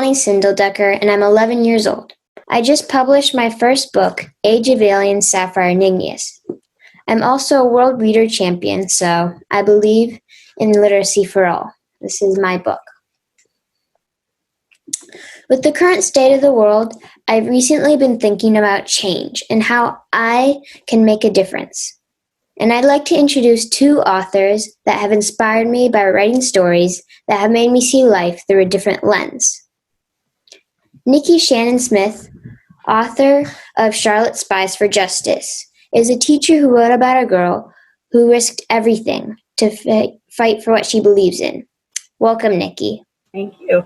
Aria Sindledecker, and I'm 11 years old. I just published my first book, Age of Aliens Sapphire and Igneous. I'm also a world reader champion, so I believe in literacy for all. This is my book. With the current state of the world, I've recently been thinking about change and how I can make a difference. And I'd like to introduce two authors that have inspired me by writing stories that have made me see life through a different lens. Nikki Shannon Smith, author of Charlotte's Spies for Justice, is a teacher who wrote about a girl who risked everything to fight for what she believes in. Welcome, Nikki. Thank you.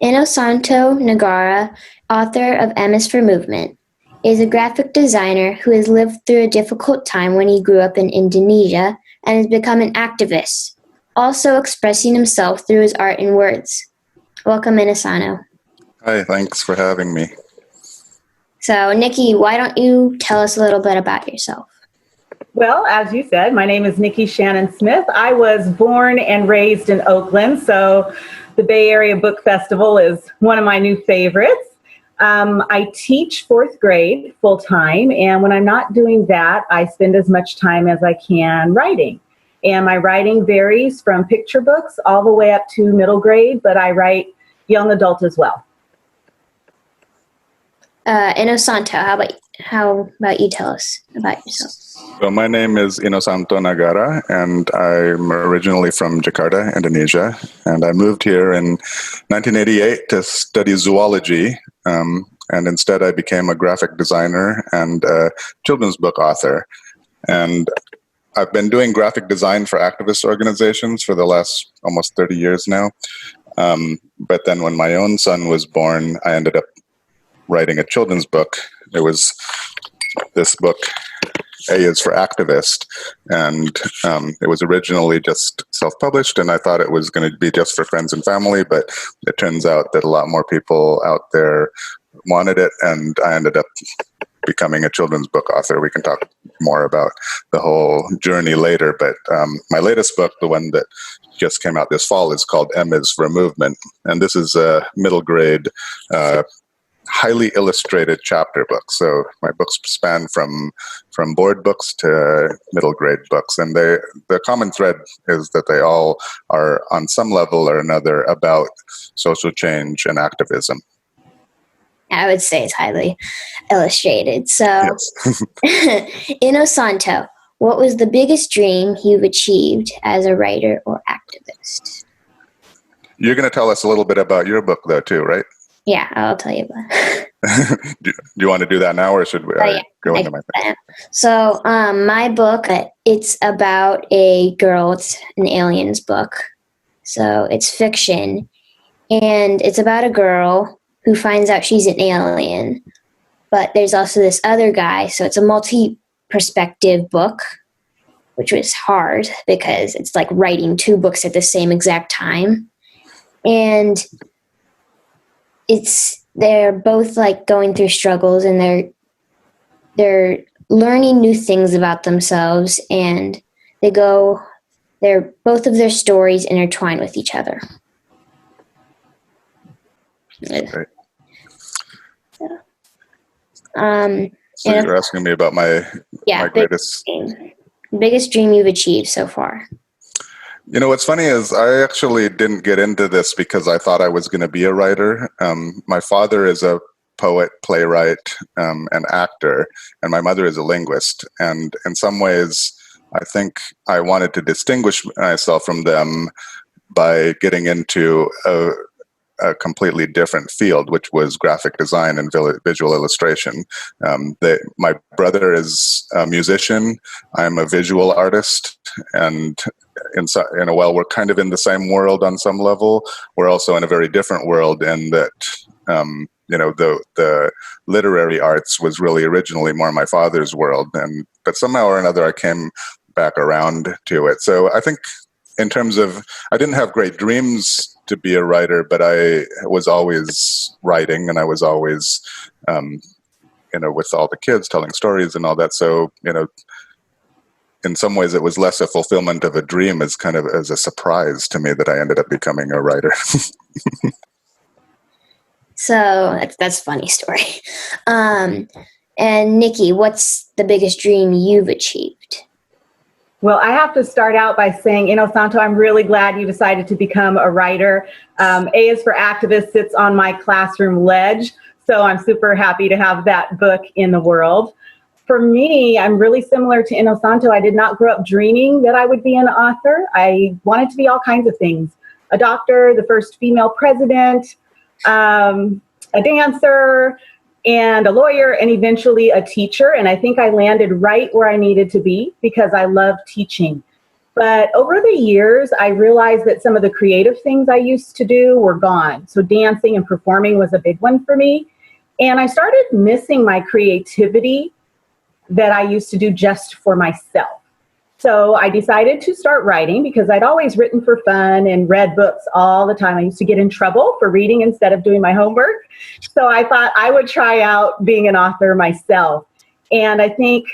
Inosanto Nagara, author of M is for Movement, is a graphic designer who has lived through a difficult time when he grew up in Indonesia and has become an activist, also expressing himself through his art and words. Welcome, Inosanto. Hi, thanks for having me. So, Nikki, why don't you tell us a little bit about yourself? Well, as you said, my name is Nikki Shannon Smith. I was born and raised in Oakland, so the Bay Area Book Festival is one of my new favorites. I teach fourth grade full-time, and when I'm not doing that, I spend as much time as I can writing. And my writing varies from picture books all the way up to middle grade, but I write young adult as well. Inosanto, how about you tell us about yourself? So my name is Inosanto Nagara, and I'm originally from Jakarta, Indonesia. And I moved here in 1988 to study zoology. And instead I became a graphic designer and a children's book author. And I've been doing graphic design for activist organizations for the last almost 30 years now. But then when my own son was born, I ended up writing a children's book. It was this book, A is for Activist, and it was originally just self-published, and I thought it was going to be just for friends and family, but it turns out that a lot more people out there wanted it, and I ended up becoming a children's book author. We can talk more about the whole journey later, but my latest book, the one that just came out this fall, is called M is for Movement, and this is a middle grade highly illustrated chapter book. So my books span from board books to middle grade books, and the common thread is that they all are on some level or another about social change and activism. I would say it's highly illustrated. So, yes. Inosanto, what was the biggest dream you've achieved as a writer or activist? You're going to tell us a little bit about your book, though, too, right? Yeah, I'll tell you about it. Do you want to do that now, or should we go into my thing? So, my book, it's about a girl. It's an aliens book. So it's fiction, and it's about a girl who finds out she's an alien. But there's also this other guy, so it's a multi-perspective book, which was hard because it's like writing two books at the same exact time. And they're both like going through struggles, and they're learning new things about themselves, and they're both of their stories intertwined with each other. Great. So you're asking me about my greatest biggest dream you've achieved so far. You know, what's funny is I actually didn't get into this because I thought I was going to be a writer. My father is a poet, playwright, and actor, and my mother is a linguist. And in some ways, I think I wanted to distinguish myself from them by getting into a completely different field, which was graphic design and visual illustration. My brother is a musician. I'm a visual artist, and while we're kind of in the same world on some level, we're also in a very different world in that, the literary arts was really originally more my father's world, but somehow or another I came back around to it. So I think in terms of, I didn't have great dreams to be a writer, but I was always writing, and I was always, with all the kids telling stories and all that. So, in some ways it was less a fulfillment of a dream as kind of as a surprise to me that I ended up becoming a writer. So that's a funny story. And Nikki, what's the biggest dream you've achieved? Well, I have to start out by saying, Inosanto, I'm really glad you decided to become a writer. A is for Activist sits on my classroom ledge, so I'm super happy to have that book in the world. For me, I'm really similar to Inosanto. I did not grow up dreaming that I would be an author. I wanted to be all kinds of things. A doctor, the first female president, a dancer, and a lawyer, and eventually a teacher. And I think I landed right where I needed to be because I love teaching. But over the years, I realized that some of the creative things I used to do were gone. So dancing and performing was a big one for me. And I started missing my creativity that I used to do just for myself. So I decided to start writing because I'd always written for fun and read books all the time. I used to get in trouble for reading instead of doing my homework. So I thought I would try out being an author myself. And I think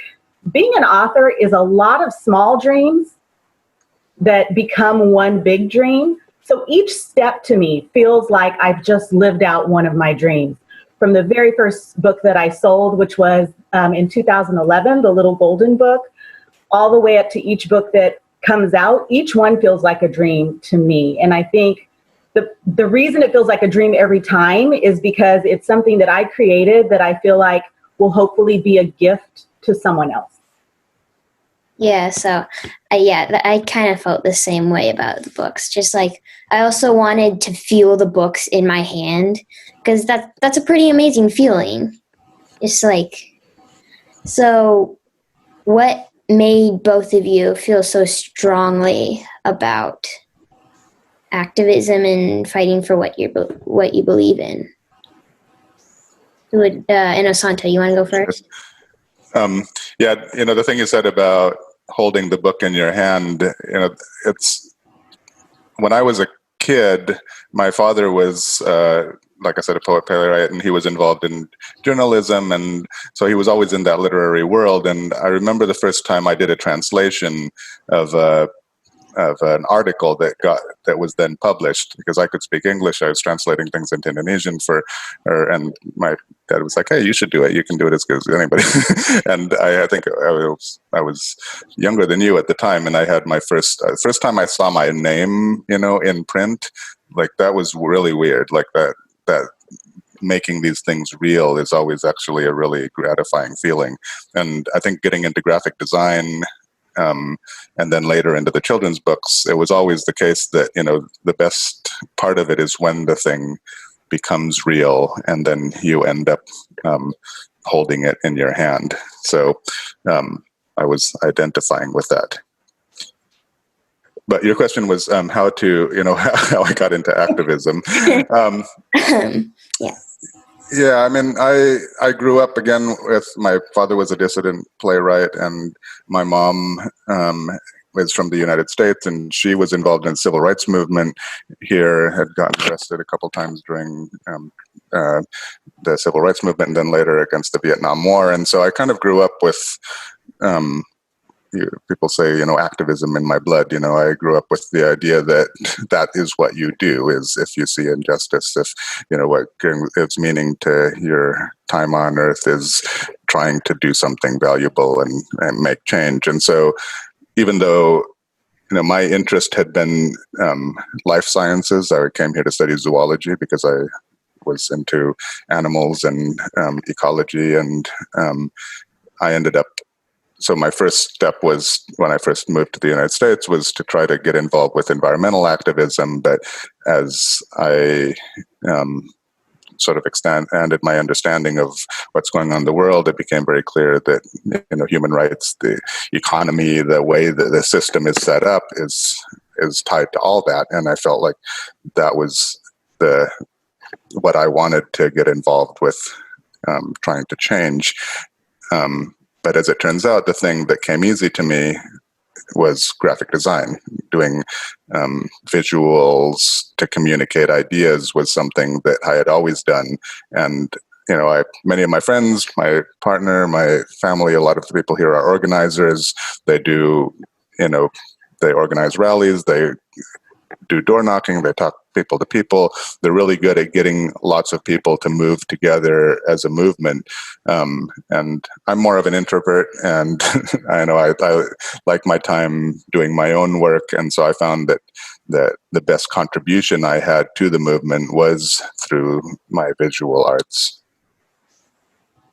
being an author is a lot of small dreams that become one big dream. So each step to me feels like I've just lived out one of my dreams. From the very first book that I sold, which was in 2011, The Little Golden Book, all the way up to each book that comes out, each one feels like a dream to me. And I think the reason it feels like a dream every time is because it's something that I created that I feel like will hopefully be a gift to someone else. Yeah, so I kind of felt the same way about the books. Just like I also wanted to feel the books in my hand because that's a pretty amazing feeling. It's like, so what made both of you feel so strongly about activism and fighting for what you believe in? Inosanto, you want to go first? Yeah, the thing you said about holding the book in your hand, it's when I was a kid, my father was, like I said, a poet playwright, and he was involved in journalism, and so he was always in that literary world. And I remember the first time I did a translation of an article that was then published because I could speak English. I was translating things into Indonesian and my dad was like, "Hey, you should do it. You can do it as good as anybody." And I think I was younger than you at the time, and I had my first time I saw my name, in print. Like that was really weird. Like that making these things real is always actually a really gratifying feeling. And I think getting into graphic design. And then later into the children's books, it was always the case that, the best part of it is when the thing becomes real and then you end up holding it in your hand. So I was identifying with that. But your question was how how I got into activism. Yeah. Yeah, I mean, I grew up again with my father was a dissident playwright, and my mom was from the United States, and she was involved in the civil rights movement here, had gotten arrested a couple times during the civil rights movement, and then later against the Vietnam War. And so I kind of grew up with people say, activism in my blood. I grew up with the idea that that is what you do, is if you see injustice, if, what gives meaning to your time on earth is trying to do something valuable and make change. And so even though, my interest had been life sciences, I came here to study zoology because I was into animals and ecology, and I ended up so my first step was, when I first moved to the United States, was to try to get involved with environmental activism. But as I sort of expanded my understanding of what's going on in the world, it became very clear that human rights, the economy, the way that the system is set up is tied to all that. And I felt like that was what I wanted to get involved with, trying to change. But as it turns out, the thing that came easy to me was graphic design. Doing visuals to communicate ideas was something that I had always done. And many of my friends, my partner, my family, a lot of the people here are organizers. They do, they organize rallies, they do door knocking, they talk people to people. They're really good at getting lots of people to move together as a movement. And I'm more of an introvert, and I like my time doing my own work. And so I found that the best contribution I had to the movement was through my visual arts.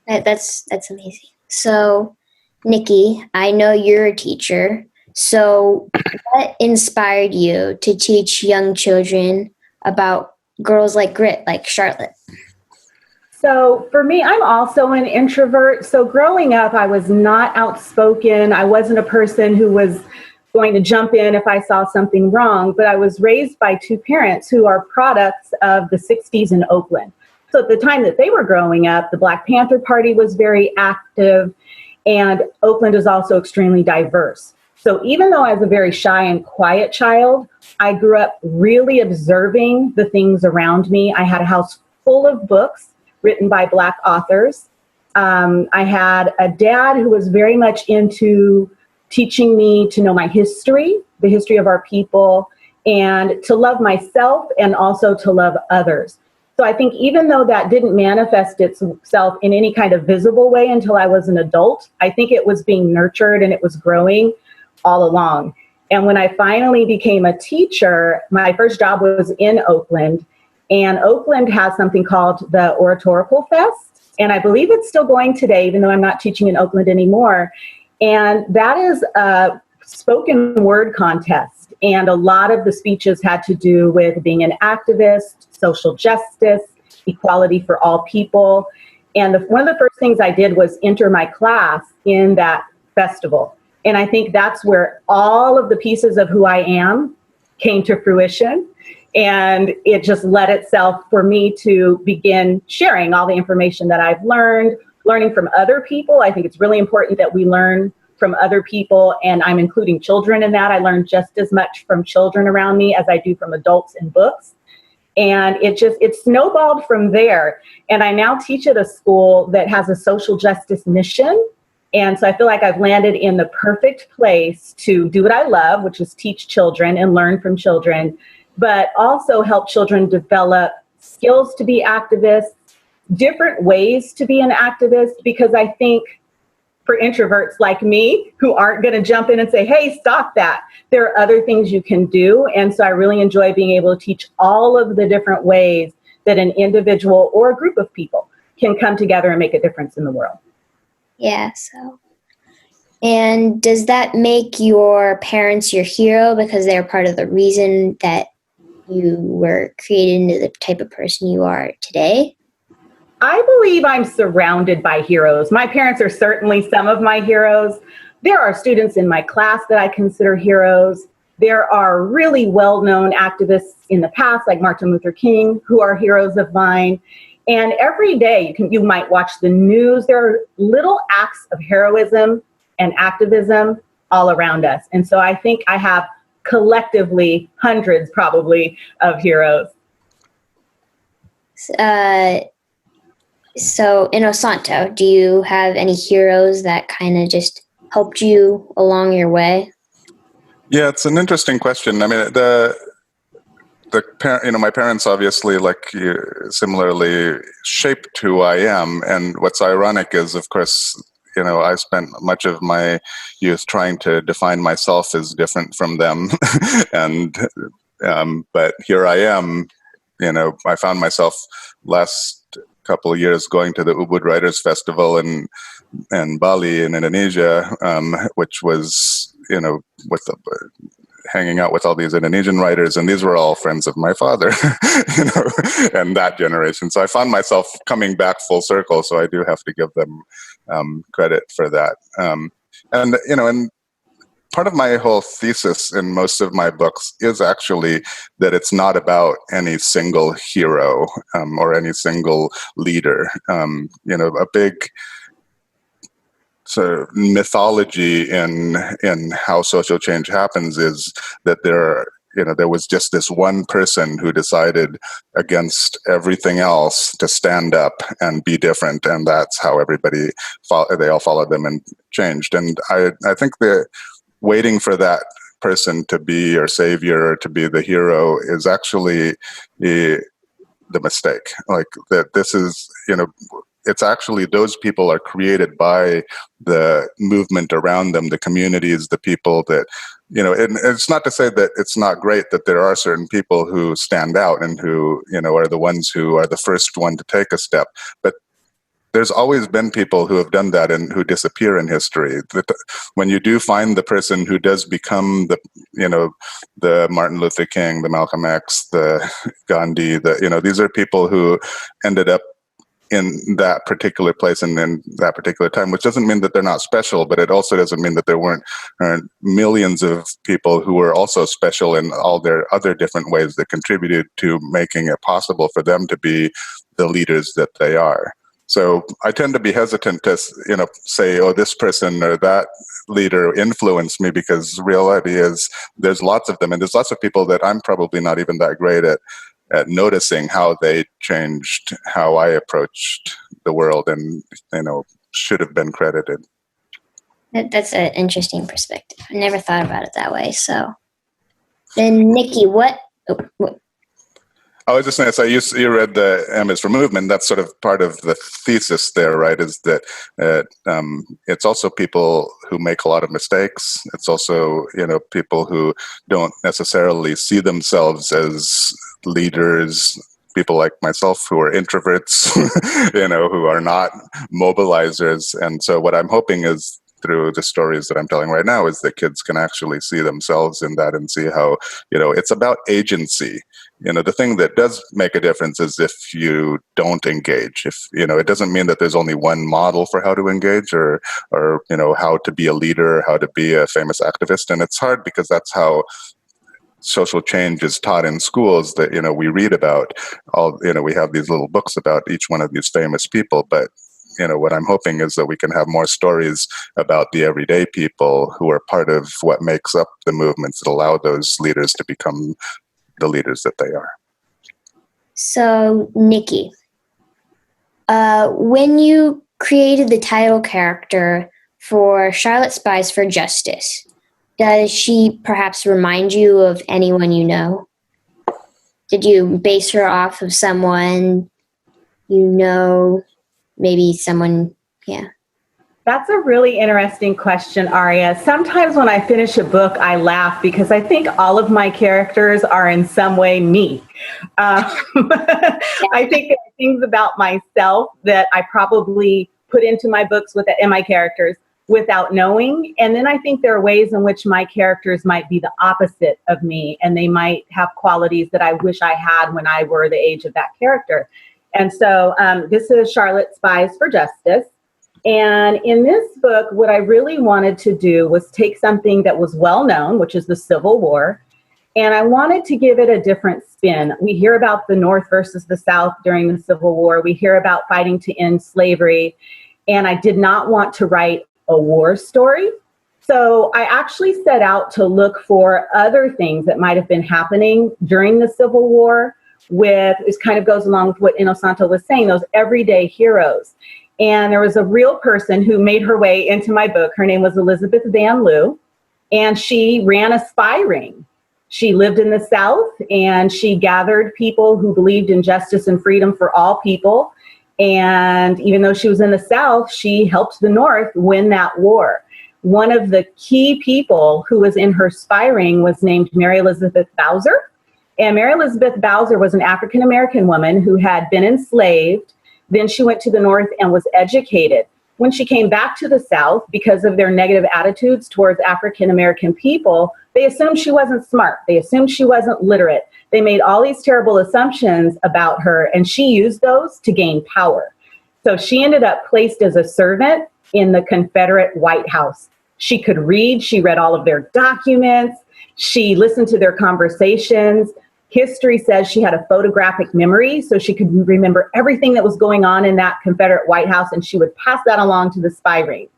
That's amazing. So, Nikki, I know you're a teacher. So, what inspired you to teach young children about girls like grit, like Charlotte? So for me, I'm also an introvert. So growing up, I was not outspoken. I wasn't a person who was going to jump in if I saw something wrong, but I was raised by two parents who are products of the 60s in Oakland. So at the time that they were growing up, the Black Panther Party was very active, and Oakland is also extremely diverse. So even though I was a very shy and quiet child, I grew up really observing the things around me. I had a house full of books written by Black authors. I had a dad who was very much into teaching me to know my history, the history of our people, and to love myself and also to love others. So I think even though that didn't manifest itself in any kind of visible way until I was an adult, I think it was being nurtured and it was growing all along. And when I finally became a teacher, my first job was in Oakland. And Oakland has something called the Oratorical Fest. And I believe it's still going today, even though I'm not teaching in Oakland anymore. And that is a spoken word contest. And a lot of the speeches had to do with being an activist, social justice, equality for all people. And one of the first things I did was enter my class in that festival. And I think that's where all of the pieces of who I am came to fruition. And it just led itself for me to begin sharing all the information that I've learning from other people. I think it's really important that we learn from other people, and I'm including children in that. I learn just as much from children around me as I do from adults in books. And it snowballed from there. And I now teach at a school that has a social justice mission. And so I feel like I've landed in the perfect place to do what I love, which is teach children and learn from children, but also help children develop skills to be activists, different ways to be an activist, because I think for introverts like me who aren't going to jump in and say, hey, stop that, there are other things you can do. And so I really enjoy being able to teach all of the different ways that an individual or a group of people can come together and make a difference in the world. Yeah, so. And does that make your parents your hero because they're part of the reason that you were created into the type of person you are today? I believe I'm surrounded by heroes. My parents are certainly some of my heroes. There are students in my class that I consider heroes. There are really well-known activists in the past, like Martin Luther King, who are heroes of mine. And every day you might watch the news. There are little acts of heroism and activism all around us. And so I think I have collectively hundreds probably of heroes. So Inosanto, do you have any heroes that kind of just helped you along your way? Yeah, it's an interesting question. I mean, my parents obviously, like you, similarly shaped who I am. And what's ironic is, of course, I spent much of my youth trying to define myself as different from them. But here I am, I found myself last couple of years going to the Ubud Writers Festival in Bali in Indonesia, which was, hanging out with all these Indonesian writers, and these were all friends of my father, and that generation. So I found myself coming back full circle. So I do have to give them credit for that. And part of my whole thesis in most of my books is actually that it's not about any single hero or any single leader. A big sort of mythology in how social change happens is that there there was just this one person who decided against everything else to stand up and be different, and that's how they all followed them and changed. And I think that waiting for that person to be your savior or to be the hero is actually the mistake. Like that, this is it's actually those people are created by the movement around them, the communities, the people that, and it's not to say that it's not great that there are certain people who stand out and who, are the ones who are the first one to take a step. But there's always been people who have done that and who disappear in history. When you do find the person who does become the Martin Luther King, the Malcolm X, the Gandhi, these are people who ended up in that particular place and in that particular time, which doesn't mean that they're not special, but it also doesn't mean that there weren't millions of people who were also special in all their other different ways that contributed to making it possible for them to be the leaders that they are. So I tend to be hesitant to, say, oh, this person or that leader influenced me, because the reality is there's lots of them, and there's lots of people that I'm probably not even that great at noticing how they changed how I approached the world, and should have been credited. That's an interesting perspective. I never thought about it that way. So then, Nikki, what? I was just going to say, you read the M is for movement. That's sort of part of the thesis there, right? Is that it's also people who make a lot of mistakes. It's also, people who don't necessarily see themselves as leaders, people like myself who are introverts, who are not mobilizers. And so what I'm hoping is, through the stories that I'm telling right now, is that kids can actually see themselves in that and see how, it's about agency. The thing that does make a difference is if you don't engage. If, it doesn't mean that there's only one model for how to engage or how to be a leader, how to be a famous activist. And it's hard because that's how social change is taught in schools, that, we read about we have these little books about each one of these famous people. But, what I'm hoping is that we can have more stories about the everyday people who are part of what makes up the movements that allow those leaders to become the leaders that they are. So, Nikki, when you created the title character for Charlotte Spies for Justice, does she perhaps remind you of anyone you know? Did you base her off of someone maybe someone, yeah? That's a really interesting question, Aria. Sometimes when I finish a book, I laugh because I think all of my characters are in some way me. I think there are things about myself that I probably put into my books and my characters without knowing. And then I think there are ways in which my characters might be the opposite of me, and they might have qualities that I wish I had when I were the age of that character. And so this is Charlotte Spies for Justice. And in this book, what I really wanted to do was take something that was well known, which is the Civil War, and I wanted to give it a different spin. We hear about the North versus the South during the Civil War. We hear about fighting to end slavery. And I did not want to write a war story. So I actually set out to look for other things that might have been happening during the Civil War. This kind of goes along with what Inosanto was saying, those everyday heroes. And there was a real person who made her way into my book. Her name was Elizabeth Van Loo, and she ran a spy ring. She lived in the South, and she gathered people who believed in justice and freedom for all people. And even though she was in the South, she helped the North win that war. One of the key people who was in her spy ring was named Mary Elizabeth Bowser. And Mary Elizabeth Bowser was an African-American woman who had been enslaved. Then she went to the North and was educated. When she came back to the South, because of their negative attitudes towards African-American people, they assumed she wasn't smart. They assumed she wasn't literate. They made all these terrible assumptions about her, and she used those to gain power. So she ended up placed as a servant in the Confederate White House. She could read. She read all of their documents. She listened to their conversations. History says she had a photographic memory, so she could remember everything that was going on in that Confederate White House, and she would pass that along to the spy ring.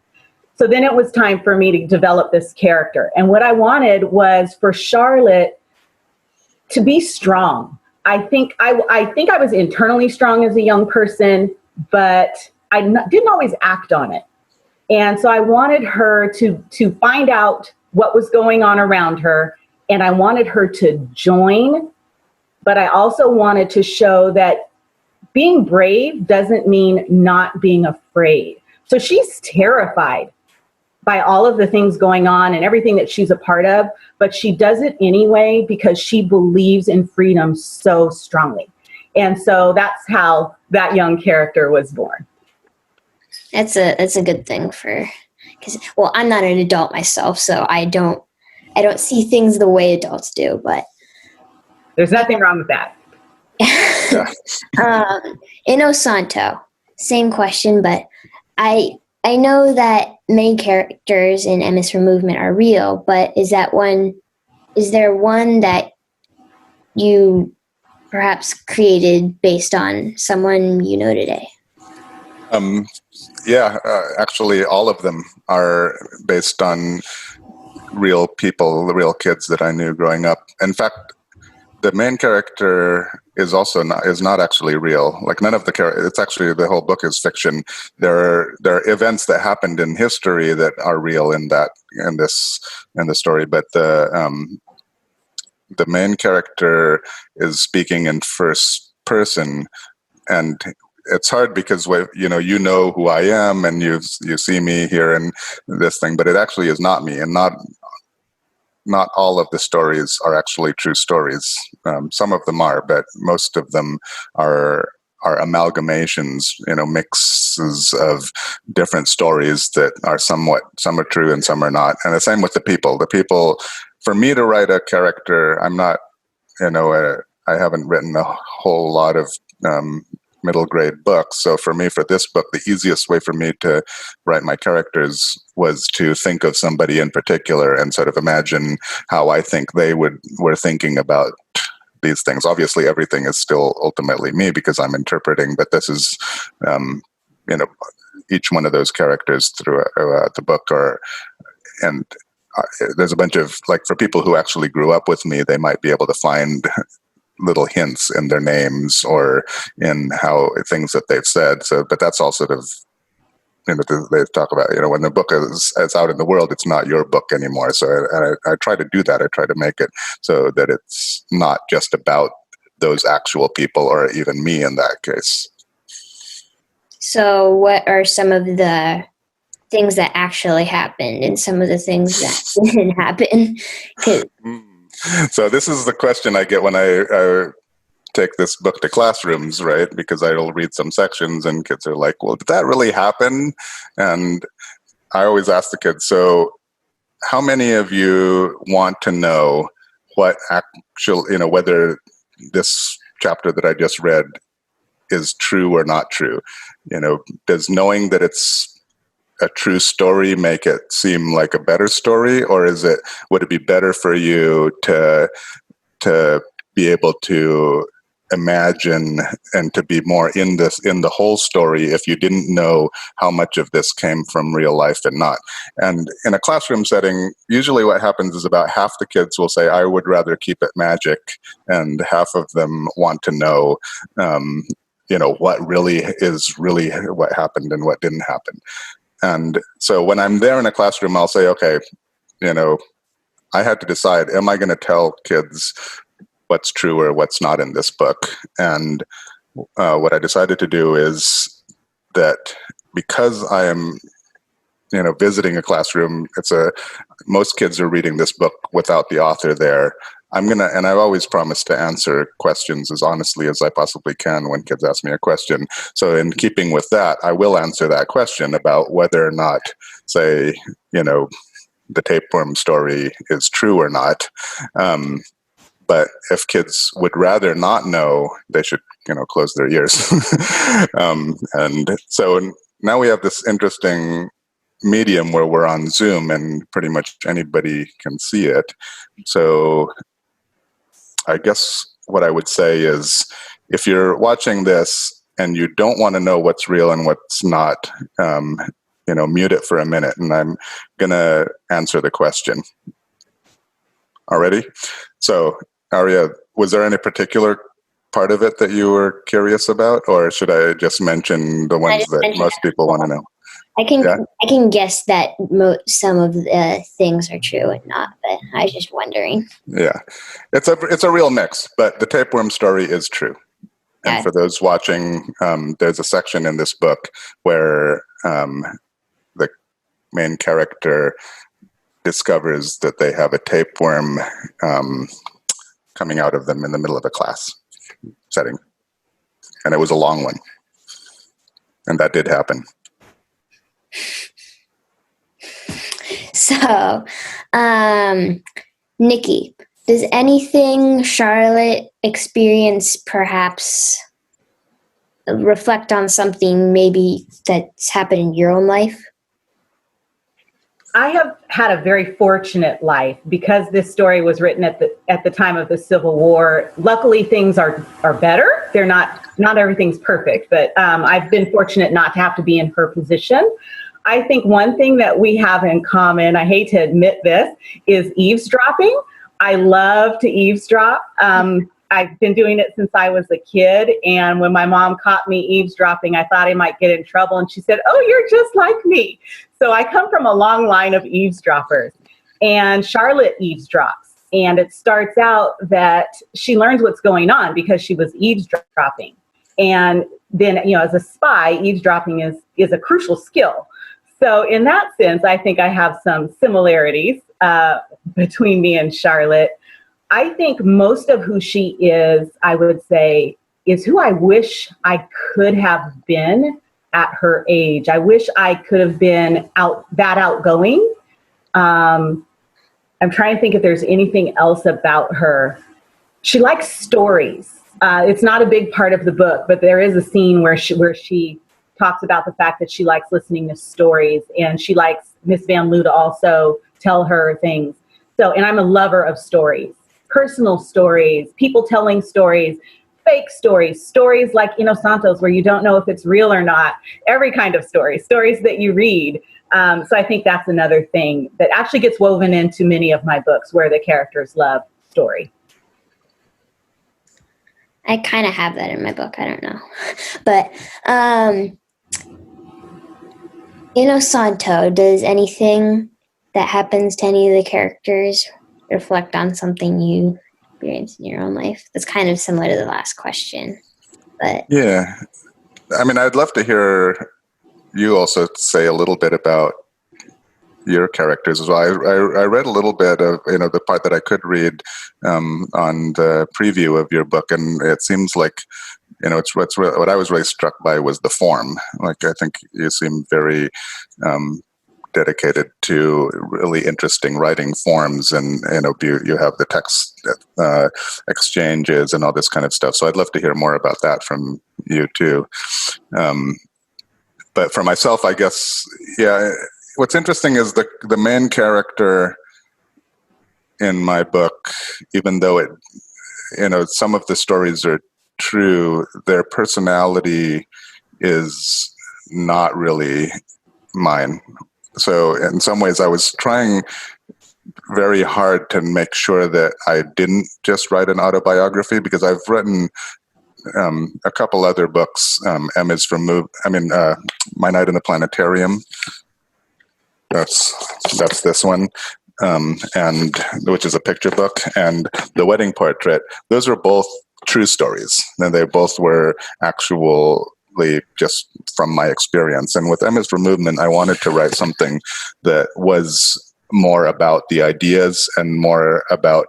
So then it was time for me to develop this character. And what I wanted was for Charlotte to be strong. I think I was internally strong as a young person, but I didn't always act on it. And so I wanted her to find out what was going on around her, and I wanted her to join, but I also wanted to show that being brave doesn't mean not being afraid. So she's terrified by all of the things going on and everything that she's a part of, but she does it anyway because she believes in freedom so strongly. And so that's how that young character was born. That's a good thing because I'm not an adult myself, so I don't see things the way adults do, but there's nothing wrong with that. Inosanto, same question, but I know that main characters in MS for Movement are real, but is there one that you perhaps created based on someone you know today? Actually, all of them are based on real people, the real kids that I knew growing up. In fact, the main character is not actually real. Like none of the characters. It's actually the whole book is fiction. There are events that happened in history that are real in the story, but the main character is speaking in first person, and it's hard because you know who I am, and you see me here and this thing, but it actually is not me, and not all of the stories are actually true stories. Some of them are, but most of them are amalgamations, mixes of different stories that are some are true and some are not. And the same with the people. The people, for me to write a character, I'm not, I haven't written a whole lot of middle grade books. So for me, for this book, the easiest way for me to write my characters was to think of somebody in particular and sort of imagine how I think they were thinking about these things. Obviously, everything is still ultimately me because I'm interpreting, but this is, each one of those characters throughout the book there's a bunch of, like, for people who actually grew up with me, they might be able to find little hints in their names or in how things that they've said. So, but that's all sort of, they talk about, when the book is out in the world, it's not your book anymore. So I try to do that. I try to make it so that it's not just about those actual people or even me in that case. So what are some of the things that actually happened and some of the things that didn't happen? So this is the question I get when I take this book to classrooms, right? Because I'll read some sections and kids are like, well, did that really happen? And I always ask the kids, so how many of you want to know what whether this chapter that I just read is true or not true? Does knowing that it's a true story make it seem like a better story, or would it be better for you to be able to imagine and to be more in the whole story if you didn't know how much of this came from real life and not? And in a classroom setting, usually what happens is about half the kids will say, I would rather keep it magic, and half of them want to know what really what happened and what didn't happen. And so when I'm there in a classroom, I'll say, okay, I had to decide, am I going to tell kids what's true or what's not in this book? And what I decided to do is that because I am, visiting a classroom, most kids are reading this book without the author there. And I've always promised to answer questions as honestly as I possibly can when kids ask me a question. So in keeping with that, I will answer that question about whether or not, say, the tapeworm story is true or not. But if kids would rather not know, they should, close their ears. And so now we have this interesting medium where we're on Zoom and pretty much anybody can see it. So I guess what I would say is, if you're watching this and you don't want to know what's real and what's not, mute it for a minute, and I'm going to answer the question. Already? So, Aria, was there any particular part of it that you were curious about, or should I just mention the ones that most people want to know? I can guess that some of the things are true and not, but I was just wondering. Yeah, it's a real mix, but the tapeworm story is true. And for those watching, there's a section in this book where the main character discovers that they have a tapeworm coming out of them in the middle of a class setting. And it was a long one. And that did happen. So, Nikki, does anything Charlotte experience perhaps reflect on something maybe that's happened in your own life? I have had a very fortunate life because this story was written at the time of the Civil War. Luckily, things are better. They're not everything's perfect, but I've been fortunate not to have to be in her position. I think one thing that we have in common, I hate to admit this, is eavesdropping. I love to eavesdrop. I've been doing it since I was a kid. And when my mom caught me eavesdropping, I thought I might get in trouble. And she said, "Oh, you're just like me." So I come from a long line of eavesdroppers. And Charlotte eavesdrops. And it starts out that she learns what's going on because she was eavesdropping. And then, as a spy, eavesdropping is a crucial skill. So in that sense, I think I have some similarities between me and Charlotte. I think most of who she is, I would say, is who I wish I could have been at her age. I wish I could have been that outgoing. I'm trying to think if there's anything else about her. She likes stories. It's not a big part of the book, but there is a scene where she talks about the fact that she likes listening to stories, and she likes Miss Van Loo to also tell her things. So, and I'm a lover of stories, personal stories, people telling stories, fake stories, stories like Inosanto's where you don't know if it's real or not, every kind of stories that you read. So I think that's another thing that actually gets woven into many of my books where the characters love story. I kind of have that in my book. I don't know. But Inosanto, does anything that happens to any of the characters reflect on something you experienced in your own life? That's kind of similar to the last question. But yeah, I mean, I'd love to hear you also say a little bit about your characters as well. I read a little bit of the part that I could read on the preview of your book, and it seems like what I was really struck by was the form. Like, I think you seem very dedicated to really interesting writing forms, and you have the text exchanges and all this kind of stuff. So I'd love to hear more about that from you too. But for myself, I guess, yeah. What's interesting is the main character in my book, even though some of the stories are true, their personality is not really mine. So in some ways, I was trying very hard to make sure that I didn't just write an autobiography, because I've written a couple other books. My Night in the Planetarium. That's this one, and which is a picture book, and The Wedding Portrait. Those are both true stories, and they both were actually just from my experience. And with M is for Movement, I wanted to write something that was more about the ideas and more about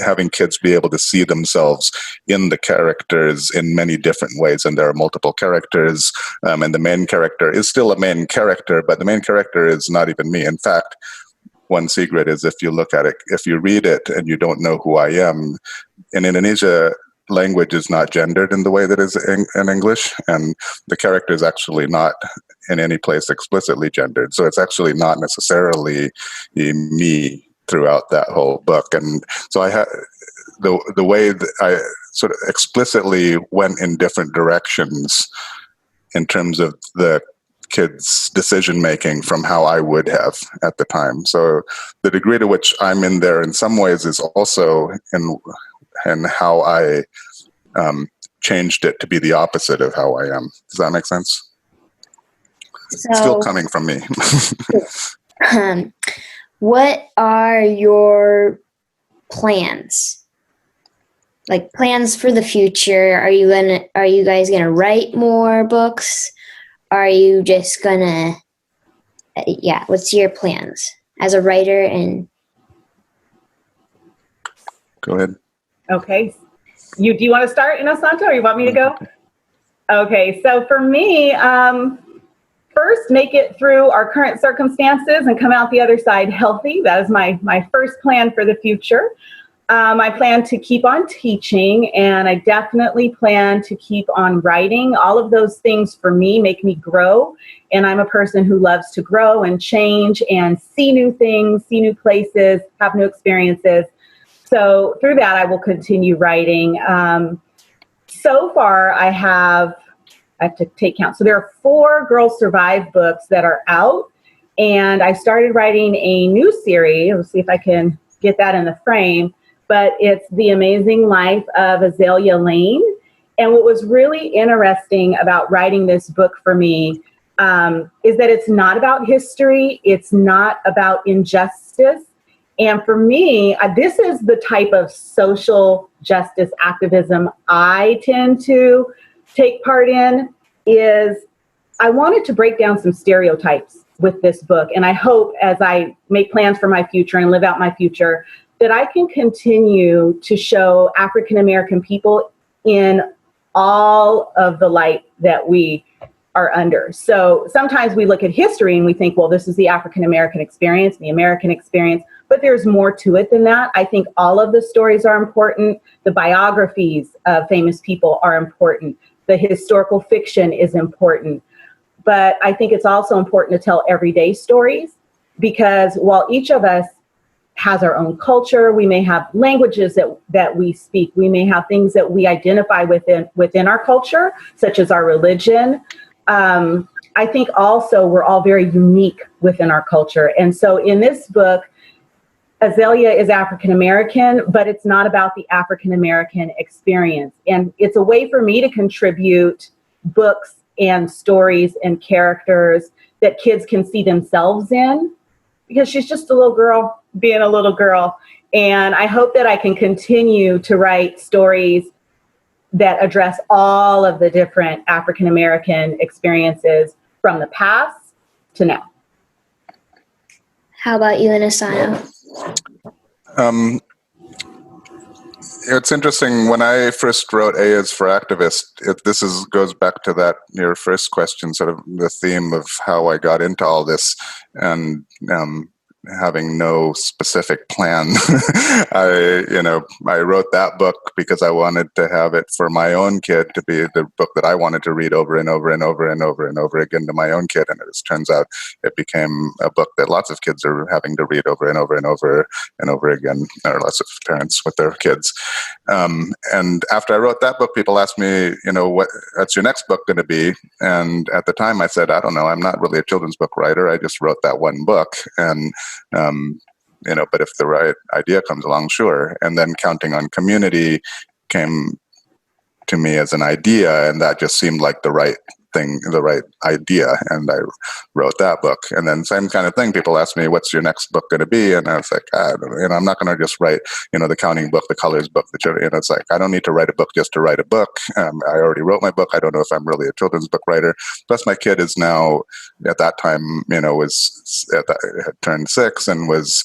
having kids be able to see themselves in the characters in many different ways. And there are multiple characters, and the main character is still a main character, but the main character is not even me. In fact, one secret is, if you look at it, if you read it and you don't know who I am, in Indonesia, language is not gendered in the way that is in English, and the character is actually not in any place explicitly gendered. So it's actually not necessarily me throughout that whole book. And so I had the way that I sort of explicitly went in different directions in terms of the kids' decision making from how I would have at the time. So the degree to which I'm in there in some ways is also in and how I changed it to be the opposite of how I am. Does that make sense? So, still coming from me. What are your plans? Like plans for the future? Are you guys gonna write more books? Are you just gonna what's your plans as a writer? And go ahead. Okay. Do you want to start, Inosanto, or you want me to go? Okay, so for me, first, make it through our current circumstances and come out the other side healthy. That is my first plan for the future. I plan to keep on teaching, and I definitely plan to keep on writing. All of those things for me make me grow, and I'm a person who loves to grow and change and see new things, see new places, have new experiences. So through that, I will continue writing. So far, I have to take count. So there are 4 Girls Survive books that are out, and I started writing a new series. Let's see if I can get that in the frame, but it's The Amazing Life of Azalea Lane. And what was really interesting about writing this book for me is that it's not about history. It's not about injustice. And for me, this is the type of social justice activism I tend to take part in. Is I wanted to break down some stereotypes with this book. And I hope as I make plans for my future and live out my future, that I can continue to show African-American people in all of the light that we are under. So sometimes we look at history and we think, well, this is the African-American experience, the American experience, but there's more to it than that. I think all of the stories are important. The biographies of famous people are important. The historical fiction is important. But I think it's also important to tell everyday stories, because while each of us has our own culture, we may have languages that we speak, we may have things that we identify within our culture, such as our religion. I think also we're all very unique within our culture. And so in this book, Azalea is African-American, but it's not about the African-American experience. And it's a way for me to contribute books and stories and characters that kids can see themselves in, because she's just a little girl being a little girl. And I hope that I can continue to write stories that address all of the different African-American experiences from the past to now. how about you, Inosanto? It's interesting. When I first wrote A is for Activist, goes back to that your first question, sort of the theme of how I got into all this, and having no specific plan. I wrote that book because I wanted to have it for my own kid to be the book that I wanted to read over and over and over and over and over again to my own kid. And it turns out it became a book that lots of kids are having to read over and over and over and over again, or lots of parents with their kids. And after I wrote that book, people asked me, what's your next book going to be? And at the time I said, I don't know, I'm not really a children's book writer. I just wrote that one book. And but if the right idea comes along, sure. And then Counting on Community came to me as an idea, and that just seemed like the right thing, the right idea, and I wrote that book. And then same kind of thing, people ask me, what's your next book going to be? And I was like, I'm not going to just write, the counting book, the colors book, it's like, I don't need to write a book just to write a book. I already wrote my book. I don't know if I'm really a children's book writer. Plus my kid is now, at that time, had turned 6 and was,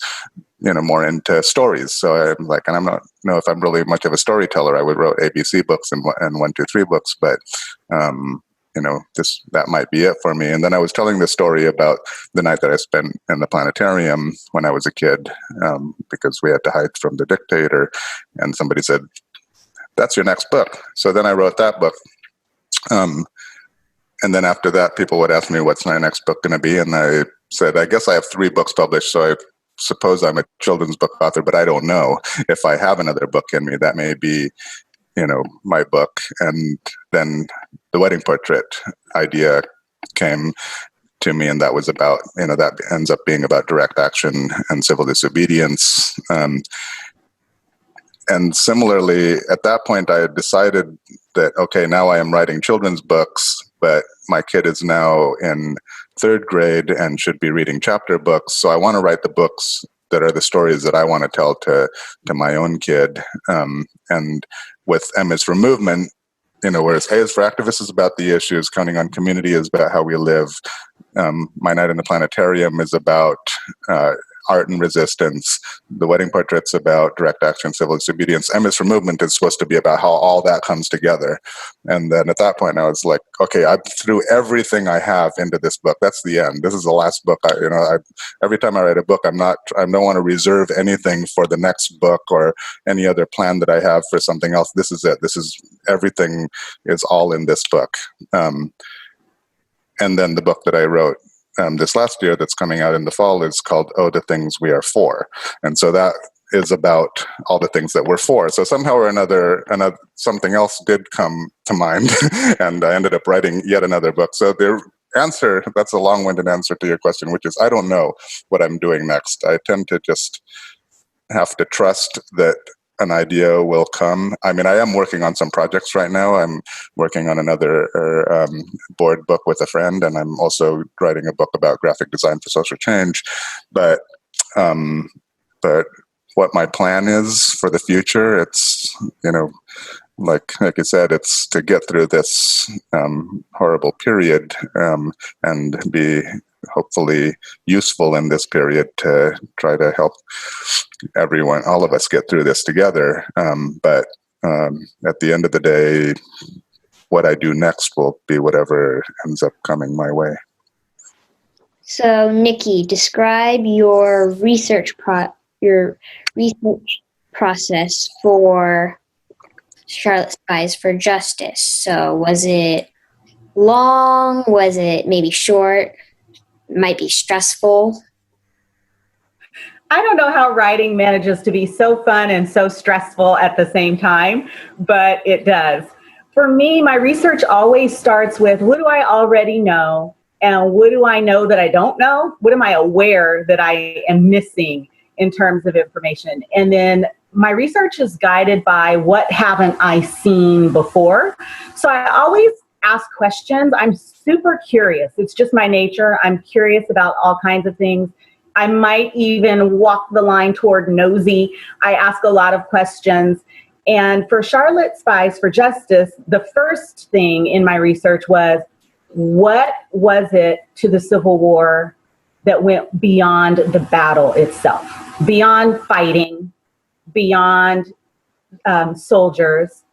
more into stories. So I'm like, and I'm not know if I'm really much of a storyteller. I would wrote ABC books and 1, 2, 3 books, but that might be it for me. And then I was telling this story about the night that I spent in the planetarium when I was a kid, because we had to hide from the dictator. And somebody said, "That's your next book." So then I wrote that book. And then after that, people would ask me, what's my next book going to be? And I said, I guess I have 3 books published, so I suppose I'm a children's book author, but I don't know if I have another book in me. That may be, my book. And then the wedding portrait idea came to me, and that was about, that ends up being about direct action and civil disobedience. and similarly, at that point, I had decided that, okay, now I am writing children's books, but my kid is now in third grade and should be reading chapter books. So I want to write the books that are the stories that I want to tell to my own kid. And with M is for movement, whereas A is for activists is about the issues, Counting on Community is about how we live. My Night in the Planetarium is about art and resistance. The Wedding Portrait's about direct action, civil disobedience. M is for movement is supposed to be about how all that comes together. And then at that point, I was like, okay, I threw everything I have into this book. That's the end. This is the last book. Every time I write a book, I don't want to reserve anything for the next book or any other plan that I have for something else. This is it. Everything is all in this book. And then the book that I wrote this last year that's coming out in the fall is called Oh, the Things We Are For. And so that is about all the things that we're for. So somehow or another something else did come to mind, and I ended up writing yet another book. So the answer, that's a long-winded answer to your question, which is I don't know what I'm doing next. I tend to just have to trust that an idea will come. I mean, I am working on some projects right now. I'm working on another board book with a friend, and I'm also writing a book about graphic design for social change. But what my plan is for the future, it's, like I said, it's to get through this horrible period and be hopefully useful in this period to try to help everyone, all of us, get through this together. But at the end of the day, what I do next will be whatever ends up coming my way. So, Nikki, describe your research process for Charlotte Spies for Justice. So, was it long? Was it maybe short? Might be stressful? I don't know how writing manages to be so fun and so stressful at the same time, but it does. For me, my research always starts with what do I already know and what do I know that I don't know? What am I aware that I am missing in terms of information? And then my research is guided by what haven't I seen before. So I always ask questions. I'm super curious. It's just my nature. I'm curious about all kinds of things. I might even walk the line toward nosy. I ask a lot of questions. And for Charlotte Spies for Justice, the first thing in my research was, what was it to the Civil War that went beyond the battle itself, beyond fighting, beyond soldiers?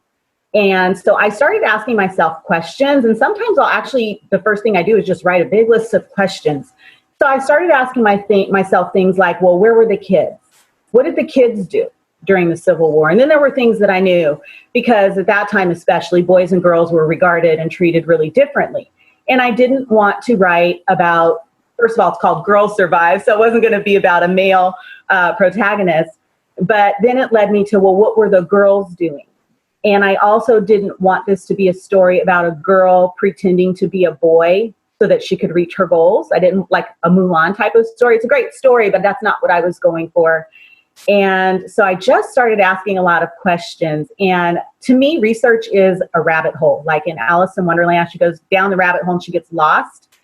And so I started asking myself questions, and sometimes the first thing I do is just write a big list of questions. So I started asking myself things like, well, where were the kids? What did the kids do during the Civil War? And then there were things that I knew, because at that time especially, boys and girls were regarded and treated really differently. And I didn't want to write about, first of all, it's called Girls Survive, so it wasn't going to be about a male protagonist. But then it led me to, well, what were the girls doing? And I also didn't want this to be a story about a girl pretending to be a boy so that she could reach her goals. I didn't like a Mulan type of story. It's a great story, but that's not what I was going for. And so I just started asking a lot of questions. And to me, research is a rabbit hole. Like in Alice in Wonderland, she goes down the rabbit hole and she gets lost.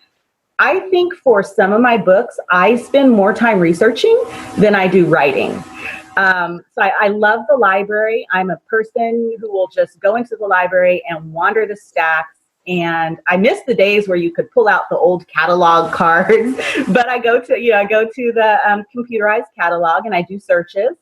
I think for some of my books, I spend more time researching than I do writing. So I love the library. I'm a person who will just go into the library and wander the stacks. And I miss the days where you could pull out the old catalog cards, but I go to the computerized catalog and I do searches.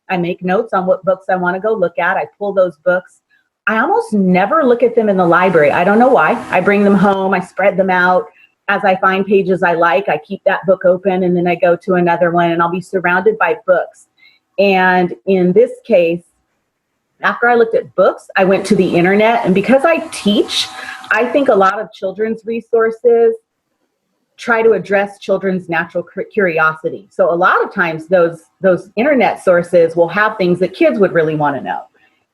I make notes on what books I want to go look at. I pull those books. I almost never look at them in the library. I don't know why. I bring them home. I spread them out. As I find pages I like, I keep that book open and then I go to another one and I'll be surrounded by books. And in this case, after I looked at books, I went to the internet. And because I teach, I think a lot of children's resources try to address children's natural curiosity. So a lot of times those internet sources will have things that kids would really want to know.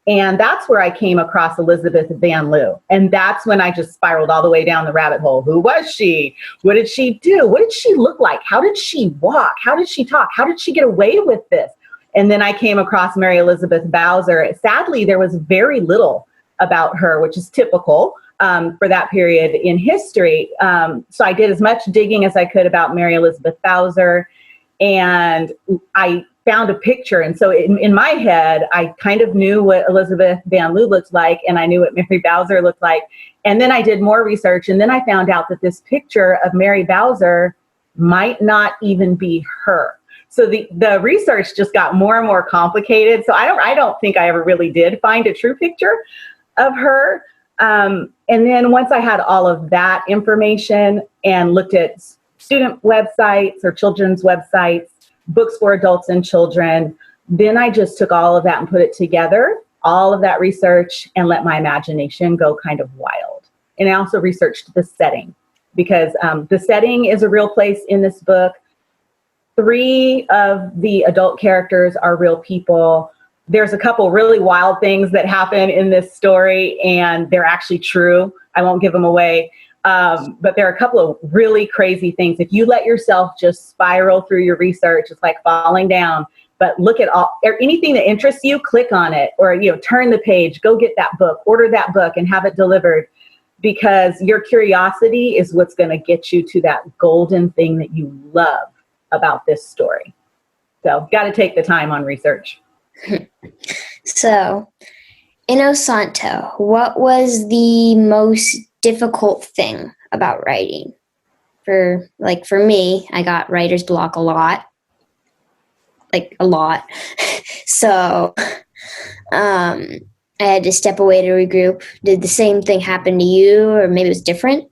And that's where I came across Elizabeth Van Leeuw. And that's when I just spiraled all the way down the rabbit hole. Who was she? What did she do? What did she look like? How did she walk? How did she talk? How did she get away with this? And then I came across Mary Elizabeth Bowser. Sadly, there was very little about her, which is typical for that period in history. So I did as much digging as I could about Mary Elizabeth Bowser, and I found a picture. And so in my head, I kind of knew what Elizabeth Van Loo looked like, and I knew what Mary Bowser looked like. And then I did more research, and then I found out that this picture of Mary Bowser might not even be her. So the research just got more and more complicated. So I don't think I ever really did find a true picture of her. And then once I had all of that information and looked at student websites or children's websites, books for adults and children, then I just took all of that and put it together, all of that research, and let my imagination go kind of wild. And I also researched the setting, because the setting is a real place in this book. 3 of the adult characters are real people. There's a couple really wild things that happen in this story, and they're actually true. I won't give them away. But there are a couple of really crazy things. If you let yourself just spiral through your research, it's like falling down. But look at anything that interests you, click on it, or turn the page, go get that book, order that book, and have it delivered, because your curiosity is what's going to get you to that golden thing that you love about this story. So, got to take the time on research. So, Inosanto, what was the most difficult thing about writing? For me, I got writer's block a lot. So, I had to step away to regroup. Did the same thing happen to you, or maybe it was different?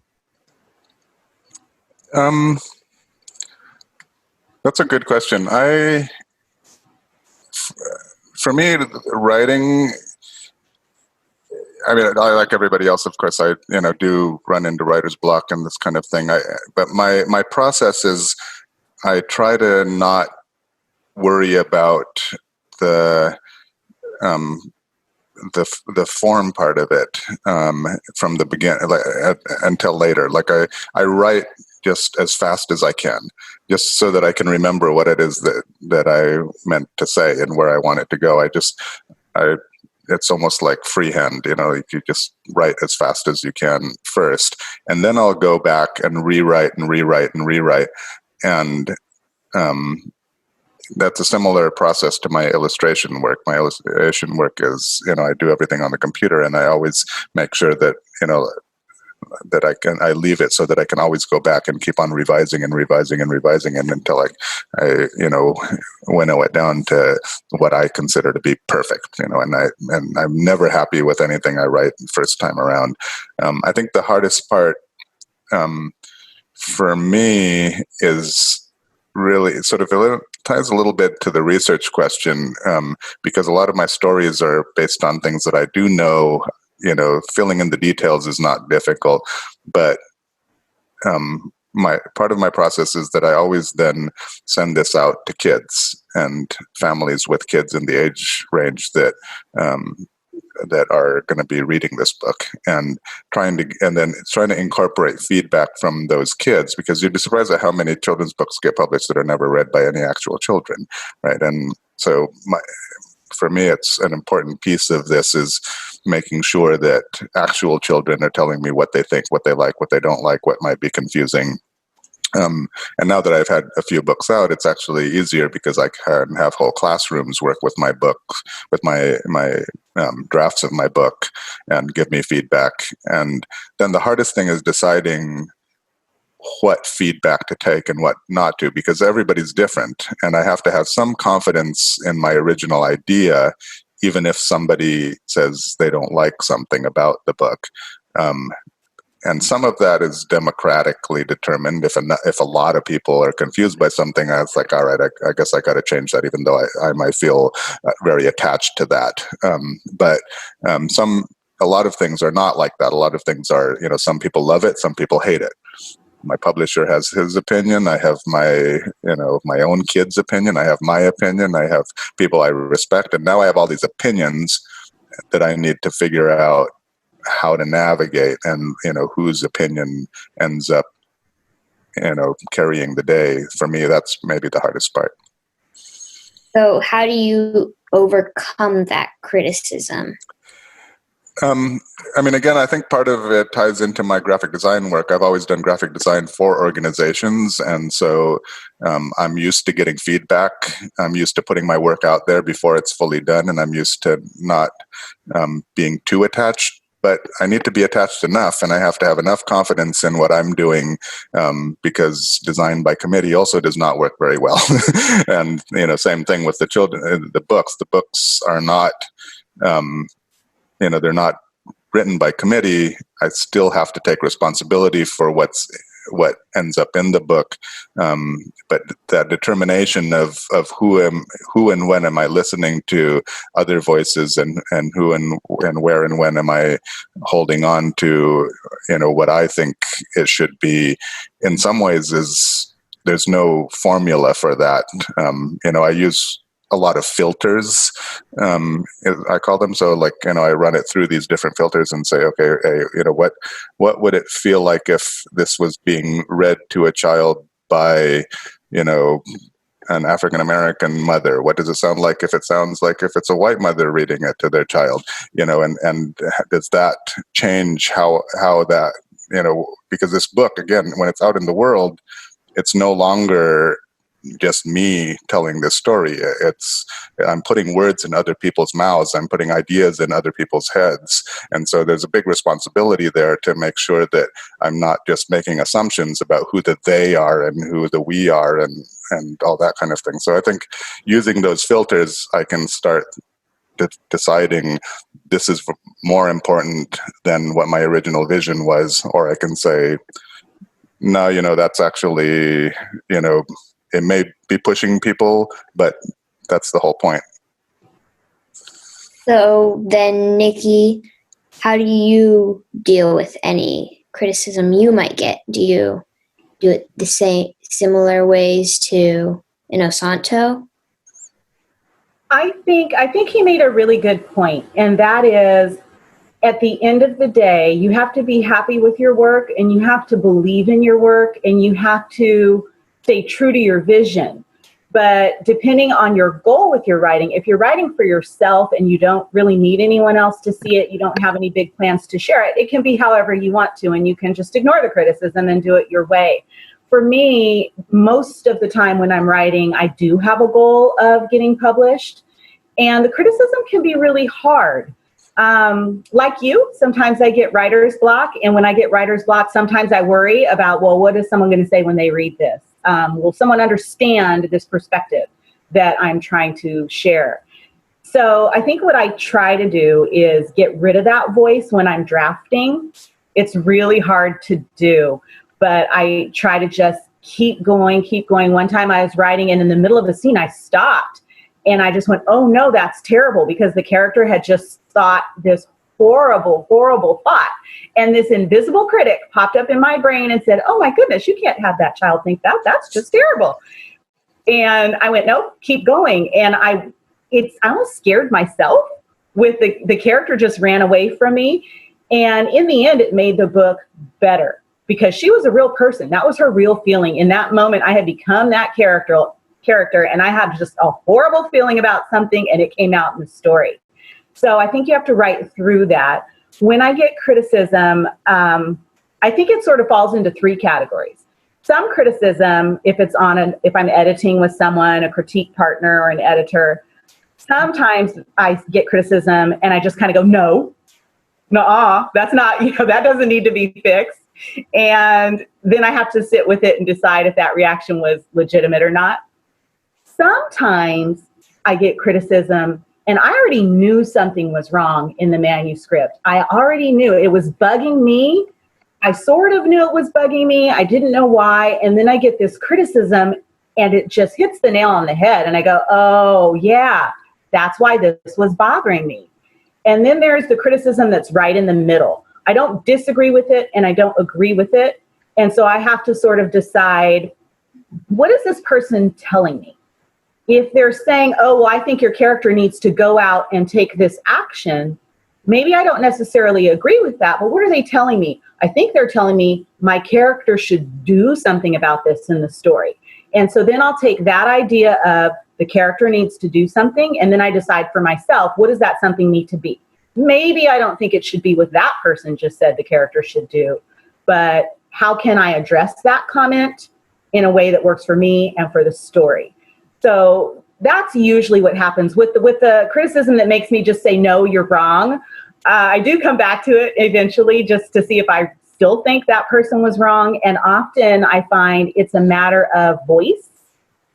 That's a good question. For me, writing, I mean, I, like everybody else, of course, I do run into writer's block and this kind of thing. But my process is, I try to not worry about the form part of it from the beginning until later. Like I write just as fast as I can, just so that I can remember what it is that I meant to say and where I want it to go. It's almost like freehand, you just write as fast as you can first, and then I'll go back and rewrite. And that's a similar process to my illustration work. My illustration work is, I do everything on the computer, and I always make sure that, that I leave it so that I can always go back and keep on revising and until I winnow it down to what I consider to be perfect, and I'm never happy with anything I write first time around. I think the hardest part for me is really it ties a little bit to the research question, because a lot of my stories are based on things that I do know. Filling in the details is not difficult, but my part of my process is that I always then send this out to kids and families with kids in the age range that are going to be reading this book, and trying to incorporate feedback from those kids, because you'd be surprised at how many children's books get published that are never read by any actual children, right? And so for me, it's an important piece of this is making sure that actual children are telling me what they think, what they like, what they don't like, what might be confusing. And now that I've had a few books out, it's actually easier because I can have whole classrooms work with my books, with my drafts of my book, and give me feedback. And then the hardest thing is deciding what feedback to take and what not to, because everybody's different, and I have to have some confidence in my original idea, even if somebody says they don't like something about the book. And some of that is democratically determined. If a lot of people are confused by something, it's like, all right, I guess I got to change that, even though I might feel very attached to that. But a lot of things are not like that. A lot of things are, some people love it, some people hate it. My publisher has his opinion. I have my own kid's opinion. I have my opinion. I have people I respect. And now I have all these opinions that I need to figure out how to navigate, and, whose opinion ends up, carrying the day. For me, that's maybe the hardest part. So how do you overcome that criticism? I mean, again, I think part of it ties into my graphic design work. I've always done graphic design for organizations, and so I'm used to getting feedback. I'm used to putting my work out there before it's fully done, and I'm used to not being too attached. But I need to be attached enough, and I have to have enough confidence in what I'm doing, because design by committee also does not work very well. And same thing with the children. The books are not. They're not written by committee. I still have to take responsibility for what ends up in the book. But that determination of who and when am I listening to other voices, and who and where and when am I holding on to, what I think it should be, in some ways there's no formula for that. I use a lot of filters, I call them. So I run it through these different filters and say, okay, what would it feel like if this was being read to a child by, an African-American mother? What does it sound like if it's a white mother reading it to their child? And does that change how that, because this book, again, when it's out in the world, it's no longer just me telling this story. I'm putting words in other people's mouths. I'm putting ideas in other people's heads. And so there's a big responsibility there to make sure that I'm not just making assumptions about who the they are and who the we are and all that kind of thing. So I think using those filters, I can start deciding this is more important than what my original vision was. Or I can say, no, that's actually, it may be pushing people, but that's the whole point. So then, Nikki, how do you deal with any criticism you might get? Do you do it the same, similar ways to Inosanto? I think he made a really good point, and that is, at the end of the day, you have to be happy with your work, and you have to believe in your work, and you have to stay true to your vision. But depending on your goal with your writing, if you're writing for yourself and you don't really need anyone else to see it, you don't have any big plans to share it, it can be however you want to, and you can just ignore the criticism and do it your way. For me, most of the time when I'm writing, I do have a goal of getting published, and the criticism can be really hard. Like you, sometimes I get writer's block, and when I get writer's block, sometimes I worry about, well, what is someone going to say when they read this? Will someone understand this perspective that I'm trying to share? So I think what I try to do is get rid of that voice when I'm drafting. It's really hard to do, but I try to just keep going. One time I was writing, and in the middle of the scene, I stopped, and I just went, oh no, that's terrible, because the character had just thought this horrible, horrible thought. And this invisible critic popped up in my brain and said, oh my goodness, you can't have that child think that. That's just terrible. And I went, nope, keep going. And I almost scared myself with the character just ran away from me. And in the end, it made the book better because she was a real person. That was her real feeling. In that moment, I had become that character, and I had just a horrible feeling about something, and it came out in the story. So I think you have to write through that. When I get criticism, I think it sort of falls into three categories. Some criticism, if I'm editing with someone, a critique partner or an editor, sometimes I get criticism and I just kind of go, no, that's not, that doesn't need to be fixed. And then I have to sit with it and decide if that reaction was legitimate or not. Sometimes I get criticism and I already knew something was wrong in the manuscript. I already knew it was bugging me. I sort of knew it was bugging me. I didn't know why. And then I get this criticism and it just hits the nail on the head. And I go, oh yeah, that's why this was bothering me. And then there's the criticism that's right in the middle. I don't disagree with it and I don't agree with it. And so I have to sort of decide, what is this person telling me? If they're saying, oh, well, I think your character needs to go out and take this action, maybe I don't necessarily agree with that, but what are they telling me? I think they're telling me my character should do something about this in the story. And so then I'll take that idea of The character needs to do something, and then I decide for myself, what does that something need to be? Maybe I don't think it should be what that person just said the character should do, but how can I address that comment in a way that works for me and for the story? So that's usually what happens with the criticism that makes me just say, no, you're wrong. I do come back to it eventually just to see if I still think that person was wrong. And often I find it's a matter of voice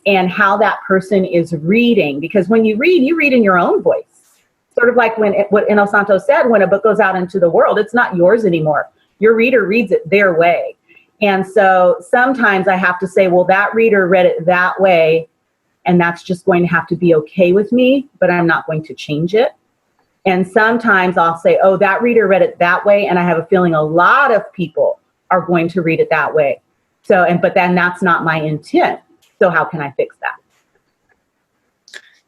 and how that person is reading. Because when you read in your own voice. Sort of like what Inosanto said, when a book goes out into the world, it's not yours anymore. Your reader reads it their way. And so sometimes I have to say, well, that reader read it that way, and that's just going to have to be okay with me, but I'm not going to change it. And sometimes I'll say, oh, that reader read it that way, and I have a feeling a lot of people are going to read it that way. But then that's not my intent. So how can I fix that?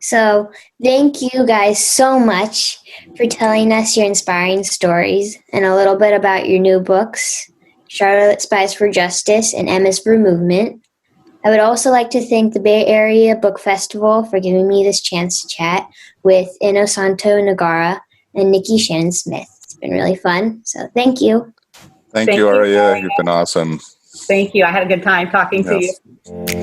So thank you guys so much for telling us your inspiring stories and a little bit about your new books, Charlotte Spies for Justice and Emma's for Movement. I would also like to thank the Bay Area Book Festival for giving me this chance to chat with Inosanto Nagara and Nikki Shannon Smith. It's been really fun, so thank you. Thank you, Aria. You've been awesome. Thank you. I had a good time talking to you.